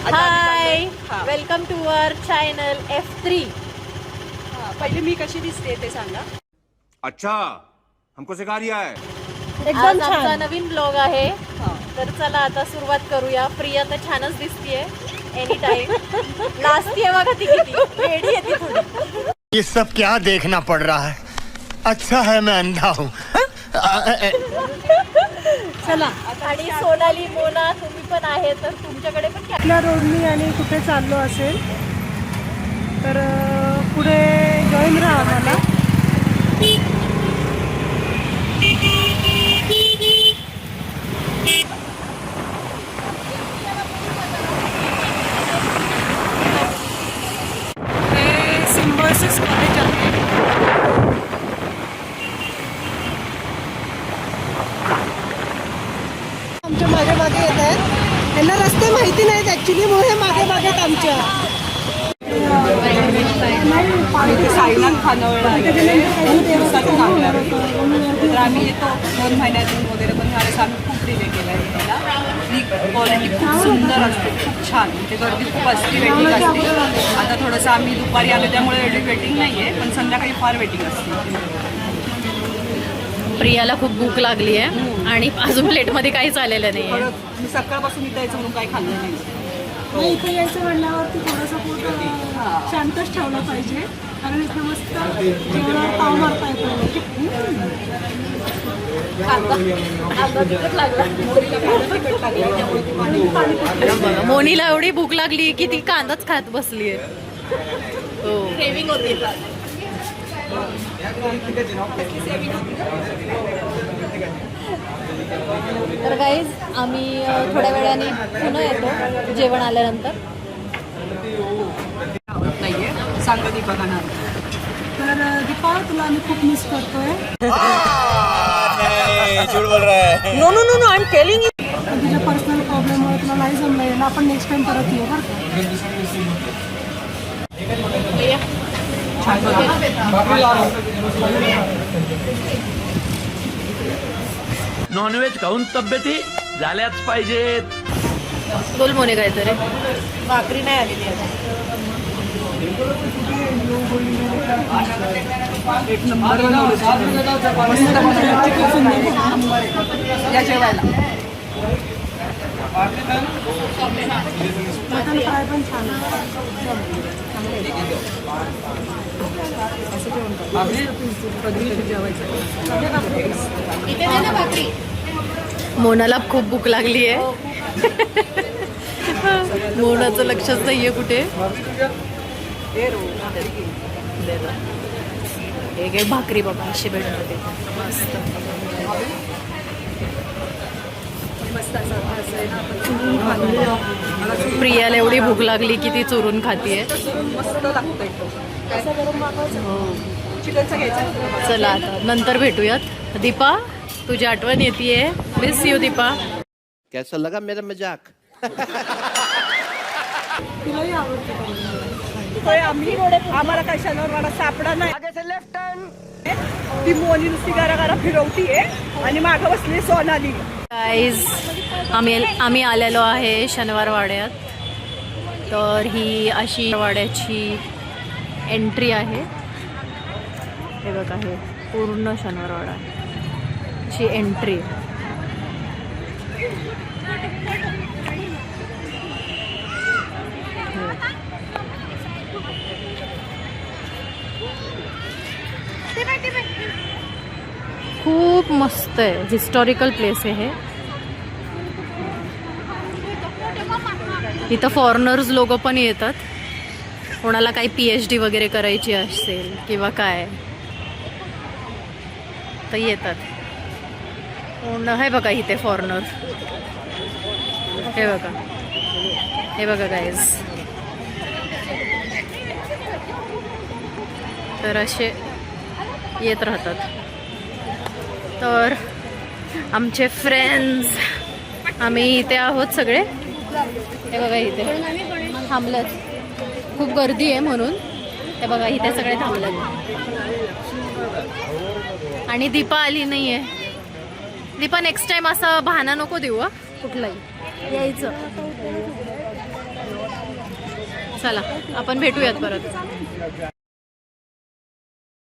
High, welcome to our channel F3. पहिले मी कशी दिसते ते सांगा. अच्छा, हमको सिखा रिया है. आज आमचा नवीन ब्लॉग आहे. तर चला आता सुरुवात करूया. प्रिया तर छानच दिसतीये एनी टाइम. लाजतीये बघा ती किती रेडी आहे ती थोडी. ये सब क्या देखना पड़ रहा है. अच्छा है मैं अंधा हूँ. चला आणि सोनाली, मोना तुम्ही पण आहे तर तुमच्याकडे पण कुठल्या रोडनी आणि कुठे चाललो असेल तर पुढे जॉईन राहा आम्हाला. हे सिम्बॉयसिस कॉलेज आहे. आमच्या मागे मागे येत आहेत. त्यांना रस्ते माहिती नाहीत ऍक्च्युली, म्हणून हे मागे मागे आहेत आमच्या. साईनाथ खानावळ दिवसातून आपल्या तर आम्ही येतो 2 महिन्यातून वगैरे, पण ह्यावेळेस आम्ही खूप डिले केला आहे त्याला. ही क्वालिटी खूप सुंदर असते, खूप छान. ते गर्दी खूप असते, वेटिंग असते. आता थोडंसं आम्ही दुपारी आलो त्यामुळे एवढी वेटिंग नाही आहे, पण संध्याकाळी फार वेटिंग असते. प्रियाला खूप भूक लागली आहे आणि अजून प्लेटमध्ये काहीच आलेलं नाही आहे. मी सकाळपासून इथं यायचं म्हणून काही खाल्लं नाही. मग इथे यायचं म्हणल्यावरती थोडंसं पोट शांतच ठेवलं पाहिजे, कारण इथे मस्त जेवणावर ताव मारता येतो. मोनीला एवढी भूक लागली की ती कांदाच खात बसली आहे. तर गाईज आम्ही थोड्या वेळाने पुन्हा येतो जेवण आल्यानंतर. नाहीये सांगा दीपकांना. तर दीपा, तुला आम्ही खूप मिस करतोय. No no no no, I am telling you. तुझ्या पर्सनल प्रॉब्लेममुळे तुला नाही जमलं यायला. आपण नेक्स्ट टाइम परत येऊ बरं नॉनव्हेज खाऊन तब्येती झाल्याच पाहिजेत. बोल मोने काहीतरी. भाकरी नाही आलेली आहे. एक नंबर या जेवायला. मटन फ्राय पण छान मोनाला खूप भूक लागली आहे. मोनाचं लक्षच नाहीये कुठे. एक एक भाकरी बाबा अशी भेटते मस्त. प्रियाला एवढी भूक लागली की ती चुरून खातीये. मस्त लागतं चिकनचा घ्यायचा. चला आता नंतर भेटूयात. दीपा, तुझी आठवण येतेय. Miss you Deepa. कैसा लगा मेरा मजाक. तुलाही आवडते. आम्हाला काही शनिवारवाडा सापडा नाही. ती मोनी नुसती गारा फिरवतीये आणि मागं बसली सोनाली. गाईज आम्ही आलेलो आहे शनिवार वाड्यात. तर ही अशी वाड्याची एंट्री आहे. हे बघा, हे पूर्ण शनिवार वाडाची एंट्री. खूप मस्त आहे. हिस्टॉरिकल प्लेस आहे हे. इथं फॉरेनर्स लोक पण येतात. कोणाला काही PhD वगैरे करायची असेल किंवा काय तर येतात. हे बघा इथे फॉरेनर. हे बघा गाईज. तर असे येत राहतात. तर आमचे फ्रेंड्स, आम्ही इथे आहोत सगळे. हे बघा इथे थांबलं. खूप गर्दी आहे म्हणून हे बघा इथे सगळे थांबलं. आणि दीपा आली नाहीये. दीपा नेक्स्ट टाइम असा बहाना नको देऊ कुठलाही यायचं. चला आपण भेटूयात परत.